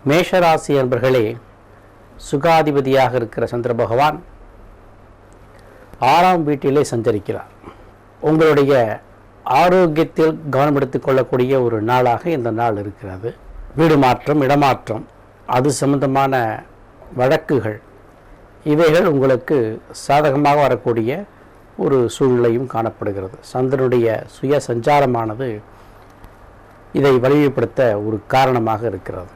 மேஷராசி என்பர்களே, சுகாதிபதியாக இருக்கிற சந்திர பகவான் 6ஆம் வீட்டிலே சஞ்சரிக்கிறார். உங்களுடைய ஆரோக்கியத்தில் கவனம் எடுத்துக் கொள்ளக்கூடிய ஒரு நாளாக இந்த நாள் இருக்கிறது. வீடு மாற்றம், இடமாற்றம், அது சம்பந்தமான வழக்குகள், இவைகள் உங்களுக்கு சாதகமாக வரக்கூடிய ஒரு சூழ்நிலையும் காணப்படுகிறது. சந்திரனுடைய சுய சஞ்சாரமானது இதை வலிமைப்படுத்த ஒரு காரணமாக இருக்கிறது.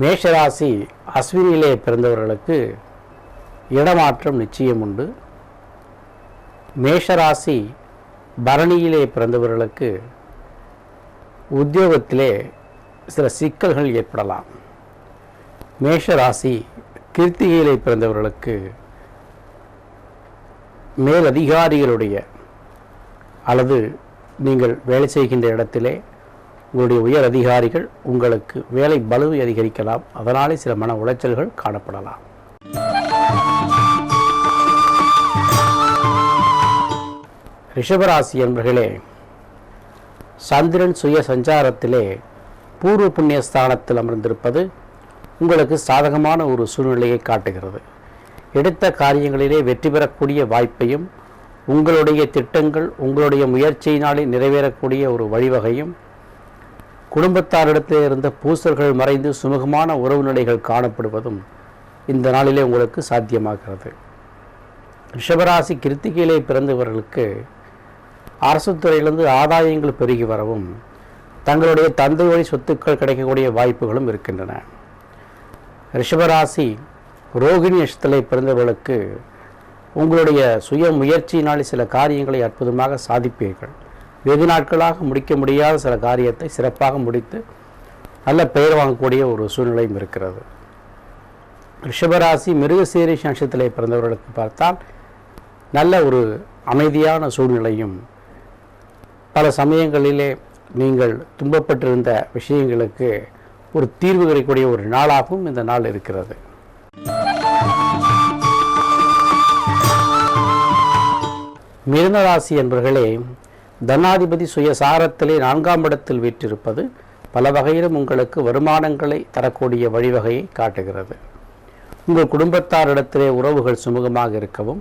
மேஷராசி அஸ்வினியிலே பிறந்தவர்களுக்கு இடமாற்றம் நிச்சயம் உண்டு. மேஷராசி பரணியிலே பிறந்தவர்களுக்கு உத்தியோகத்திலே சில சிக்கல்கள் ஏற்படலாம். மேஷராசி கிருத்திகையிலே பிறந்தவர்களுக்கு மேலதிகாரிகளுடைய அல்லது நீங்கள் வேலை செய்கின்ற இடத்திலே உங்களுடைய உயர் அதிகாரிகள் உங்களுக்கு வேலை பளுவை அதிகரிக்கலாம். அதனாலே சில மன உளைச்சல்கள் காணப்படலாம். ரிஷபராசி என்பர்களே, சந்திரன் சுய சஞ்சாரத்திலே பூர்வ புண்ணிய ஸ்தானத்தில் அமர்ந்திருப்பது உங்களுக்கு சாதகமான ஒரு சூழ்நிலையை காட்டுகிறது. எடுத்த காரியங்களிலே வெற்றி பெறக்கூடிய வாய்ப்பையும், உங்களுடைய திட்டங்கள் உங்களுடைய முயற்சியினாலே நிறைவேறக்கூடிய ஒரு வழிவகையும், குடும்பத்தாரிடத்தில் இருந்த பூசல்கள் மறைந்து சுமூகமான உறவு நிலைகள் காணப்படுவதும் இந்த நாளிலே உங்களுக்கு சாத்தியமாகிறது. ரிஷபராசி கிருத்திகையிலே பிறந்தவர்களுக்கு அரசு துறையிலிருந்து ஆதாயங்கள் பெருகி வரவும், தங்களுடைய தந்தை வழி சொத்துக்கள் கிடைக்கக்கூடிய வாய்ப்புகளும் இருக்கின்றன. ரிஷபராசி ரோகிணி நட்சத்திரத்திலே பிறந்தவர்களுக்கு உங்களுடைய சுய முயற்சியினால் சில காரியங்களை அற்புதமாக சாதிப்பீர்கள். வெகு நாட்களாக முடிக்க முடியாத சில காரியத்தை சிறப்பாக முடித்து நல்ல பெயர் வாங்கக்கூடிய ஒரு சூழ்நிலையும் இருக்கிறது. ரிஷபராசி மிருகசீரிஷ நட்சத்திரத்திலே பிறந்தவர்களுக்கு பார்த்தால் நல்ல ஒரு அமைதியான சூழ்நிலையும், பல சமயங்களிலே நீங்கள் துன்பப்பட்டிருந்த விஷயங்களுக்கு ஒரு தீர்வு கிடைக்கக்கூடிய ஒரு நாளாகவும் இந்த நாள் இருக்கிறது. மிதுனராசி என்பர்களே, தனாதிபதி சுயசாரத்திலே 4ஆம் இடத்தில் வீற்றிருப்பது பல வகையிலும் உங்களுக்கு வருமானங்களை தரக்கூடிய வழிவகையை காட்டுகிறது. உங்கள் குடும்பத்தாரிடத்திலே உறவுகள் சுமூகமாக இருக்கவும்,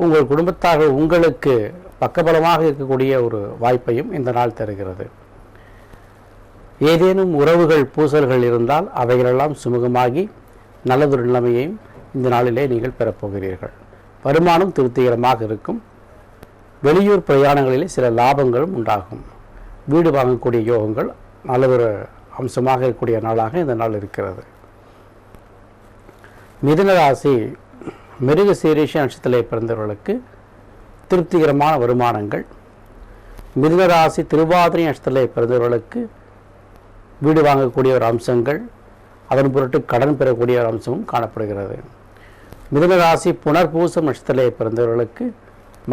உங்கள் குடும்பத்தார்கள் உங்களுக்கு பக்கபலமாக இருக்கக்கூடிய ஒரு வாய்ப்பையும் இந்த நாள் தருகிறது. ஏதேனும் உறவுகள் பூசல்கள் இருந்தால் அவைகளெல்லாம் சுமூகமாகி நல்லதொரு நிலைமையையும் இந்த நாளிலே நீங்கள் பெறப்போகிறீர்கள். வருமானம் திருப்திகரமாக இருக்கும். வெளியூர் பிரயாணங்களிலே சில லாபங்களும் உண்டாகும். வீடு வாங்கக்கூடிய யோகங்கள் நல்லதொரு அம்சமாக இருக்கக்கூடிய நாளாக இந்த நாள் இருக்கிறது. மிதுனராசி மிருகசீரிஷ நட்சத்திரத்திலே பிறந்தவர்களுக்கு திருப்திகரமான வருமானங்கள். மிதுனராசி திருவாதிரை நட்சத்திரத்திலே பிறந்தவர்களுக்கு வீடு வாங்கக்கூடிய ஒரு அம்சங்கள், அதன் பொருட்டு கடன் பெறக்கூடிய ஒரு அம்சமும் காணப்படுகிறது. மிதுனராசி புனர்பூசம் நட்சத்திரத்திலே பிறந்தவர்களுக்கு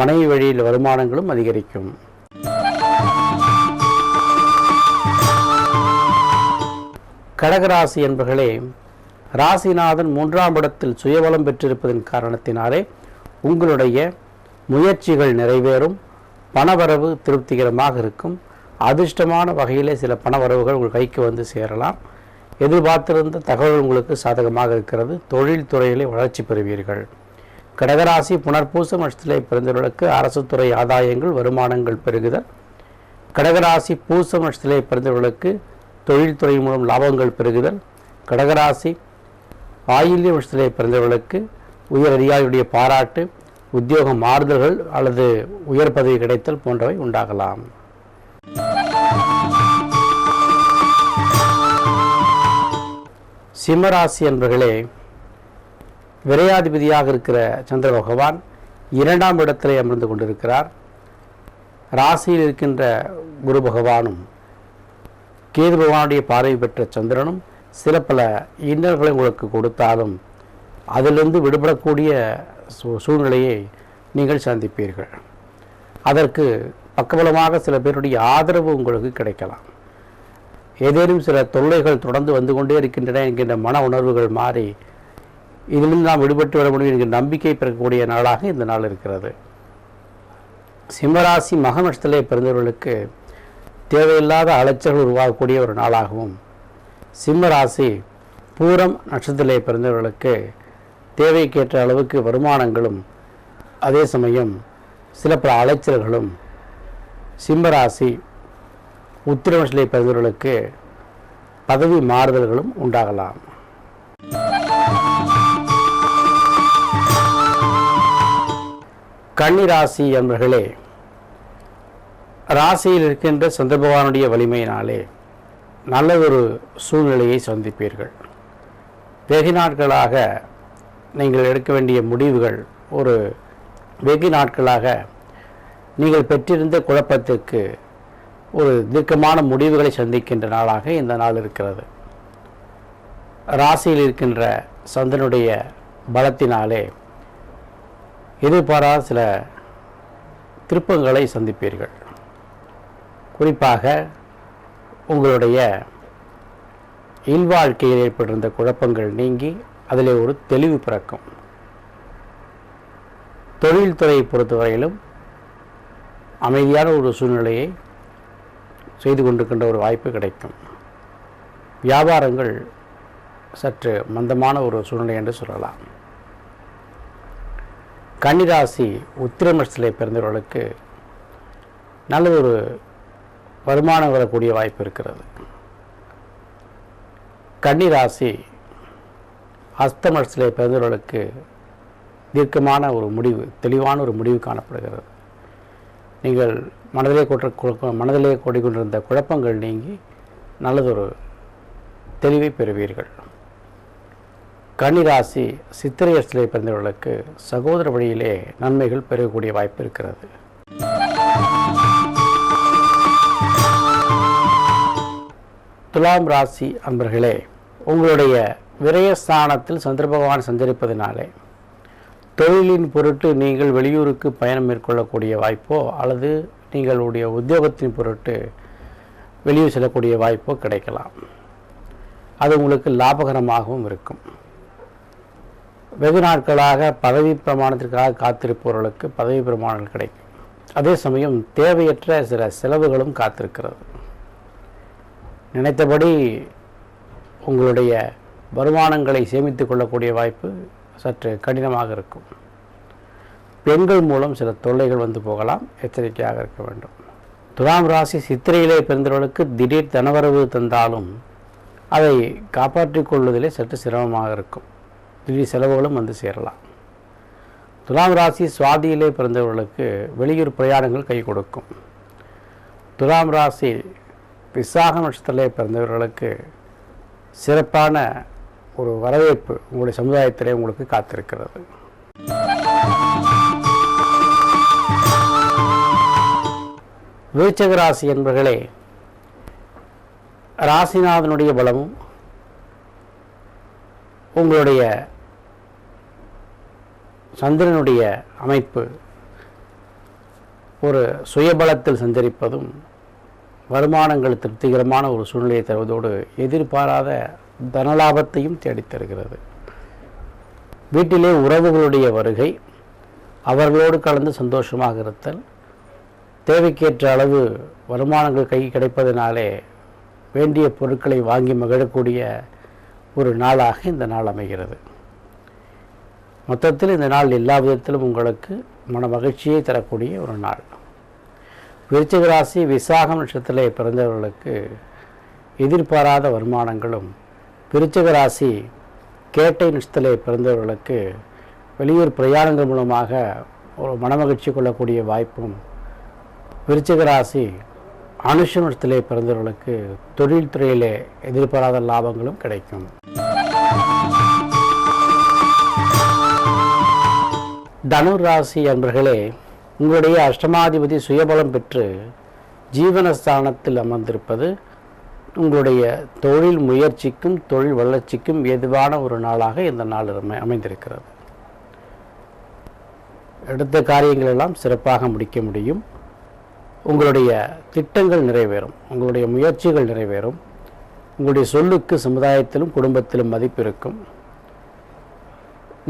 மனைவி வழியில் வருமானங்களும் அதிகரிக்கும். கடகராசி என்பர்களே, ராசிநாதன் 3ஆம் இடத்தில் சுயபலம் பெற்றிருப்பதன் காரணத்தினாலே உங்களுடைய முயற்சிகள் நிறைவேறும். பணவரவு திருப்திகரமாக இருக்கும். அதிர்ஷ்டமான வகையிலே சில பணவரவுகள் உங்கள் கைக்கு வந்து சேரலாம். எதிர்பார்த்திருந்த தகவல் உங்களுக்கு சாதகமாக இருக்கிறது. தொழில் துறையிலே வளர்ச்சி பெறுவீர்கள். கடகராசி புனர்பூசம் நட்சத்திரத்திலே பிறந்தவர்களுக்கு அரசு துறை ஆதாயங்கள், வருமானங்கள் பெருகுதல். கடகராசி பூசம் நட்சத்திரத்திலே பிறந்தவர்களுக்கு தொழில்துறை மூலம் லாபங்கள் பெருகுதல். கடகராசி ஆயில்ய நட்சத்திரத்திலே பிறந்தவர்களுக்கு உயர் அதிகாரியுடைய பாராட்டு, உத்தியோக மாறுதல்கள் அல்லது உயர் பதவி கிடைத்தல் போன்றவை உண்டாகலாம். சிம்மராசி என்பர்களே, விரையாதிபதியாக இருக்கிற சந்திர பகவான் 2ஆம் இடத்திலே அமர்ந்து கொண்டிருக்கிறார். ராசியில் இருக்கின்ற குரு பகவானும் கேது பகவானுடைய பார்வை பெற்ற சந்திரனும் சில பல இன்னல்களை உங்களுக்கு கொடுத்தாலும் அதிலிருந்து விடுபடக்கூடிய சூழ்நிலையை நீங்கள் சந்திப்பீர்கள். அதற்கு பக்கபலமாக சில பேருடைய ஆதரவு உங்களுக்கு கிடைக்கலாம். ஏதேனும் சில தொல்லைகள் தொடர்ந்து வந்து கொண்டே இருக்கின்றன என்கின்ற மன உணர்வுகள் மாறி இதிலிருந்து நாம் விடுபட்டு வர முடியும் என்கிற நம்பிக்கை பெறக்கூடிய நாளாக இந்த நாள் இருக்கிறது. சிம்மராசி மக நட்சத்திரத்திலே பிறந்தவர்களுக்கு தேவையில்லாத அலைச்சல்கள் உருவாகக்கூடிய ஒரு நாளாகவும், சிம்மராசி பூரம் நட்சத்திரத்திலே பிறந்தவர்களுக்கு தேவைக்கேற்ற அளவுக்கு வருமானங்களும் அதே சமயம் சில பல அலைச்சல்களும், சிம்மராசி உத்திர நட்சத்திரத்திலே பிறந்தவர்களுக்கு பதவி மாறுதல்களும் உண்டாகலாம். கன்னிராசி என்பர்களே, ராசியில் இருக்கின்ற சந்திர பகவானுடைய வலிமையினாலே நல்லதொரு சூழ்நிலையை சந்திப்பீர்கள். வெகு நாட்களாக நீங்கள் எடுக்க வேண்டிய முடிவுகள், வெகு நாட்களாக நீங்கள் பெற்றிருந்த குழப்பத்திற்கு ஒரு தீர்க்கமான முடிவுகளை சந்திக்கின்ற நாளாக இந்த நாள் இருக்கிறது. ராசியில் இருக்கின்ற சந்திரனுடைய பலத்தினாலே எதிர்பாராத சில திருப்பங்களை சந்திப்பீர்கள். குறிப்பாக உங்களுடைய இல்வாழ்க்கையில் ஏற்பட்டிருந்த குழப்பங்கள் நீங்கி அதில் ஒரு தெளிவு பிறக்கும். தொழில்துறையை பொறுத்தவரையிலும் அமைதியான ஒரு சூழ்நிலையை செய்து கொண்டிருக்கின்ற ஒரு வாய்ப்பு கிடைக்கும். வியாபாரங்கள் சற்று மந்தமான ஒரு சூழ்நிலை என்று சொல்லலாம். கன்னிராசி உத்திர நட்சத்திரத்திலே பிறந்தவர்களுக்கு நல்ல ஒரு வருமானம் வரக்கூடிய வாய்ப்பு இருக்கிறது. கன்னிராசி ஹஸ்த நட்சத்திரத்திலே பிறந்தவர்களுக்கு தீர்க்கமான ஒரு முடிவு, தெளிவான ஒரு முடிவு காணப்படுகிறது. நீங்கள் மனதிலே கொண்டிருந்த குழப்பங்கள் நீங்கி நல்லதொரு தெளிவை பெறுவீர்கள். கன்னிராசி சித்திரை நட்சத்திரத்திலே பிறந்தவர்களுக்கு சகோதர வழியிலே நன்மைகள் பெறக்கூடிய வாய்ப்பு இருக்கிறது. துலாம் ராசி அன்பர்களே, உங்களுடைய விரயஸ்தானத்தில் சந்திர பகவான் சஞ்சரிப்பதினாலே தொழிலின் பொருட்டு நீங்கள் வெளியூருக்கு பயணம் மேற்கொள்ளக்கூடிய வாய்ப்போ அல்லது நீங்களுடைய உத்தியோகத்தின் பொருட்டு வெளியூர் செல்லக்கூடிய வாய்ப்போ கிடைக்கலாம். அது உங்களுக்கு லாபகரமாகவும் இருக்கும். வெகு நாட்களாக பதவி பிரமாணத்திற்காக காத்திருப்பவர்களுக்கு பதவி பிரமாணங்கள் கிடைக்கும். அதே சமயம் தேவையற்ற சில செலவுகளும் காத்திருக்கிறது. நினைத்தபடி உங்களுடைய வருமானங்களை சேமித்து கொள்ளக்கூடிய வாய்ப்பு சற்று கடினமாக இருக்கும். பெண்கள் மூலம் சில தொல்லைகள் வந்து போகலாம், எச்சரிக்கையாக இருக்க வேண்டும். துலாம் ராசி சித்திரையிலே பிறந்தவர்களுக்கு திடீர் தனவரவு தந்தாலும் அதை காப்பாற்றிக் கொள்வதிலே சற்று சிரமமாக இருக்கும். திடீர் செலவுகளும் வந்து சேரலாம். துலாம் ராசி சுவாதியிலே பிறந்தவர்களுக்கு வெளியூர் பிரயாணங்கள் கை கொடுக்கும். துலாம் ராசி விசாக நட்சத்திரத்திலே பிறந்தவர்களுக்கு சிறப்பான ஒரு வரவேற்பு உங்களுடைய சமுதாயத்திலே உங்களுக்கு காத்திருக்கிறது. விருச்சிக ராசி என்பர்களே, ராசிநாதனுடைய பலமும் உங்களுடைய சந்திரனுடைய அமைப்பு ஒரு சுயபலத்தில் சஞ்சரிப்பதும் வருமானங்கள் திருப்திகரமான ஒரு சூழ்நிலையை தருவதோடு எதிர்பாராத தனலாபத்தையும் தேடித்தருகிறது. வீட்டிலே உறவுகளுடைய வருகை, அவர்களோடு கலந்து சந்தோஷமாக இருத்தல், தேவைக்கேற்ற அளவு வருமானங்கள் கை கிடைப்பதனாலே வேண்டிய பொருட்களை வாங்கி மகிழக்கூடிய ஒரு நாளாக இந்த நாள் அமைகிறது. மொத்தத்தில் இந்த நாள் எல்லா விதத்திலும் உங்களுக்கு மன மகிழ்ச்சியை தரக்கூடிய ஒரு நாள். விருச்சிக ராசி விசாகம் நட்சத்திரத்திலே பிறந்தவர்களுக்கு எதிர்பாராத வருமானங்களும், விருச்சிக ராசி கேட்டை நட்சத்திரத்திலே பிறந்தவர்களுக்கு வெளியூர் பிரயாணங்கள் மூலமாக ஒரு மனமகிழ்ச்சி கொள்ளக்கூடிய வாய்ப்பும், விருச்சிக ராசி அனுஷ நட்சத்திரத்திலே பிறந்தவர்களுக்கு தொழில்துறையிலே எதிர்பாராத லாபங்களும் கிடைக்கும். தனுர் ராசி அன்பர்களே, உங்களுடைய அஷ்டமாதிபதி சுயபலம் பெற்று ஜீவனஸ்தானத்தில் அமர்ந்திருப்பது உங்களுடைய தொழில் முயற்சிக்கும் தொழில் வளர்ச்சிக்கும் ஏதுவான ஒரு நாளாக இந்த நாள் அமைந்திருக்கிறது. எடுத்த காரியங்கள் எல்லாம் சிறப்பாக முடிக்க முடியும். உங்களுடைய திட்டங்கள் நிறைவேறும், உங்களுடைய முயற்சிகள் நிறைவேறும். உங்களுடைய சொல்லுக்கு சமுதாயத்திலும் குடும்பத்திலும் மதிப்பு இருக்கும்.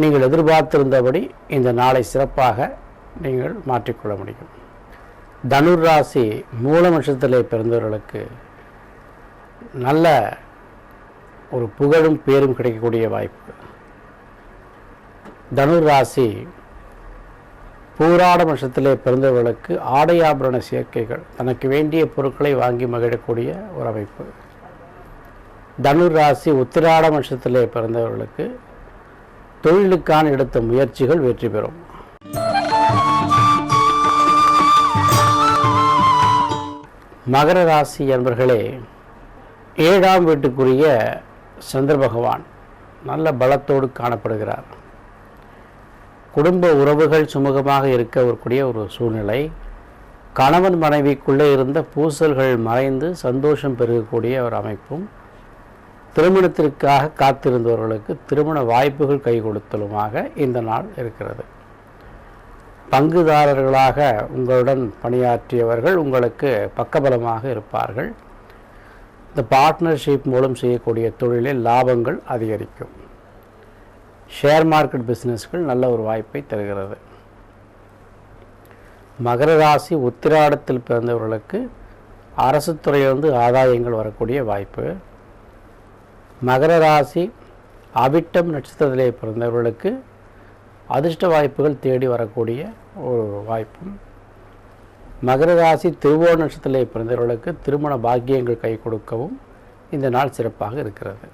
நீங்கள் எதிர்பார்த்திருந்தபடி இந்த நாளை சிறப்பாக நீங்கள் மாற்றிக்கொள்ள முடியும். தனுர் ராசி மூல நட்சத்திரத்திலே பிறந்தவர்களுக்கு நல்ல ஒரு புகழும் பேரும் கிடைக்கக்கூடிய வாய்ப்பு. தனுர் ராசி பூராட நட்சத்திரத்திலே பிறந்தவர்களுக்கு ஆடை ஆபரண சேர்க்கைகள், தனக்கு வேண்டிய பொருட்களை வாங்கி மகிழக்கூடிய ஒரு அமைப்பு. தனுர் ராசி உத்திராட நட்சத்திரத்திலே பிறந்தவர்களுக்கு தொழிலுக்கான எடுத்த முயற்சிகள் வெற்றி பெறும். மகர ராசி என்பர்களே, 7ஆம் வீட்டுக்குரிய சந்திர பகவான் நல்ல பலத்தோடு காணப்படுகிறார். குடும்ப உறவுகள் சுமூகமாக இருக்கக்கூடிய ஒரு சூழ்நிலை. கணவன் மனைவிக்குள்ளே இருந்த பூசல்கள் மறைந்து சந்தோஷம் பெருகக்கூடிய ஒரு அமைப்பும், திருமணத்திற்காக காத்திருந்தவர்களுக்கு திருமண வாய்ப்புகள் கை கொடுத்தலுமாக இந்த நாள் இருக்கிறது. பங்குதாரர்களாக உங்களுடன் பணியாற்றியவர்கள் உங்களுக்கு பக்கபலமாக இருப்பார்கள். இந்த பார்ட்னர்ஷிப் மூலம் செய்யக்கூடிய தொழிலில் லாபங்கள் அதிகரிக்கும். ஷேர் மார்க்கெட் பிஸ்னஸ்கள் நல்ல ஒரு வாய்ப்பை தருகிறது. மகர ராசி உத்திராடத்தில் பிறந்தவர்களுக்கு அரசு துறையிலிருந்து ஆதாயங்கள் வரக்கூடிய வாய்ப்பு. மகர ராசி அவிட்டம் நட்சத்திரத்திலே பிறந்தவர்களுக்கு அதிர்ஷ்ட வாய்ப்புகள் தேடி வரக்கூடிய ஒரு வாய்ப்பும். மகர ராசி திருவோண நட்சத்திரத்திலே பிறந்தவர்களுக்கு திருமண பாக்கியங்கள் கை கொடுக்கவும் இந்த நாள் சிறப்பாக இருக்கிறது.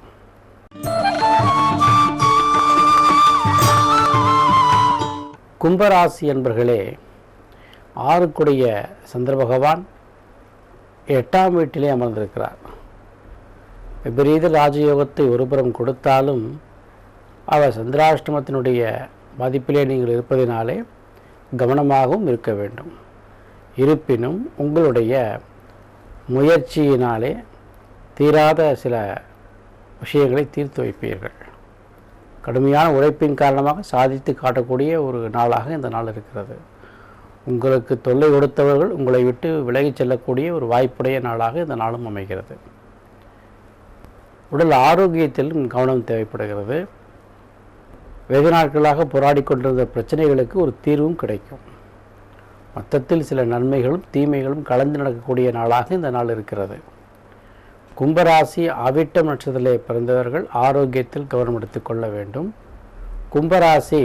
கும்பராசி என்பர்களே, 6க்குடைய சந்திர பகவான் 8ஆம் வீட்டிலே அமர்ந்திருக்கிறார். விபரீத ராஜயோகத்தை ஒருபுறம் கொடுத்தாலும் அவர் சந்திராஷ்டமத்தினுடைய மதிப்பிலே நீங்கள் இருப்பதினாலே கவனமாகவும் இருக்க வேண்டும். இருப்பினும் உங்களுடைய முயற்சியினாலே தீராத சில விஷயங்களை தீர்த்து வைப்பீர்கள். கடுமையான உழைப்பின் காரணமாக சாதித்து காட்டக்கூடிய ஒரு நாளாக இந்த நாள் இருக்கிறது. உங்களுக்கு தொல்லை கொடுத்தவர்கள் உங்களை விட்டு விலகிச் செல்லக்கூடிய ஒரு வாய்ப்புடைய நாளாக இந்த நாளும் அமைகிறது. உடல் ஆரோக்கியத்திலும் கவனம் தேவைப்படுகிறது. வெகு நாட்களாக போராடி கொண்டிருந்த பிரச்சனைகளுக்கு ஒரு தீர்வும் கிடைக்கும். மொத்தத்தில் சில நன்மைகளும் தீமைகளும் கலந்து நடக்கக்கூடிய நாளாக இந்த நாள் இருக்கிறது. கும்பராசி அவிட்டம் நட்சத்திரத்திலே பிறந்தவர்கள் ஆரோக்கியத்தில் கவனம் எடுத்துக்கொள்ள வேண்டும். கும்பராசி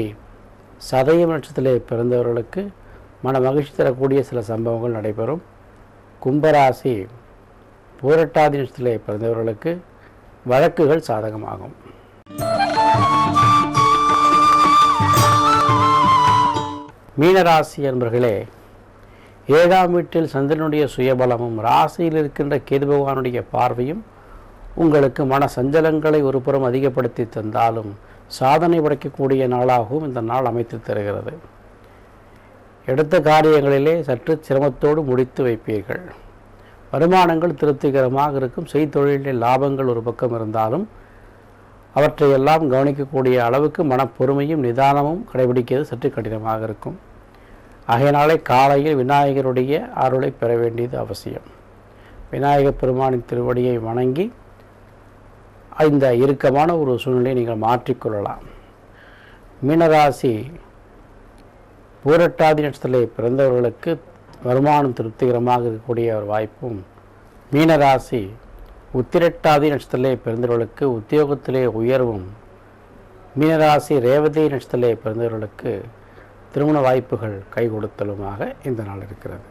சதயம் நட்சத்திரத்திலே பிறந்தவர்களுக்கு மன மகிழ்ச்சி தரக்கூடிய சில சம்பவங்கள் நடைபெறும். கும்பராசி பூரட்டாதி நட்சத்திரத்திலே பிறந்தவர்களுக்கு வழக்குகள் சாதகமாகும். மீனராசி என்பர்களே, 7ஆம் வீட்டில் சந்திரனுடைய சுயபலமும் ராசியில் இருக்கின்ற கேது பகவானுடைய பார்வையும் உங்களுக்கு மன சஞ்சலங்களை ஒரு புறம் அதிகப்படுத்தி தந்தாலும் சாதனை படைக்கக்கூடிய நாளாகவும் இந்த நாள் அமைத்து தருகிறது. எடுத்த காரியங்களிலே சற்று சிரமத்தோடு முடித்து வைப்பீர்கள். வருமானங்கள் திருப்திகரமாக இருக்கும். செய்தொழிலில் லாபங்கள் ஒரு பக்கம் இருந்தாலும் அவற்றையெல்லாம் கவனிக்கக்கூடிய அளவுக்கு மனப்பொறுமையும் நிதானமும் கடைபிடிக்கிறது சற்று கடினமாக இருக்கும். ஆகையினாலே காலையில் விநாயகருடைய அருளை பெற வேண்டியது அவசியம். விநாயகப் பெருமானின் திருவடியை வணங்கி இந்த இறுக்கமான ஒரு சூழ்நிலையை நீங்கள் மாற்றிக்கொள்ளலாம். மீனராசி பூரட்டாதி நட்சத்திரத்திலே பிறந்தவர்களுக்கு வருமானம் திருப்திகரமாக இருக்கக்கூடிய ஒரு வாய்ப்பும், மீனராசி உத்திரட்டாதி நட்சத்திரத்திலே பிறந்தவர்களுக்கு உத்தியோகத்திலே உயர்வும், மீனராசி ரேவதி நட்சத்திரத்திலே பிறந்தவர்களுக்கு திருமண வாய்ப்புகள் கை கொடுத்தலுமாக இந்த நாள் இருக்கிறது.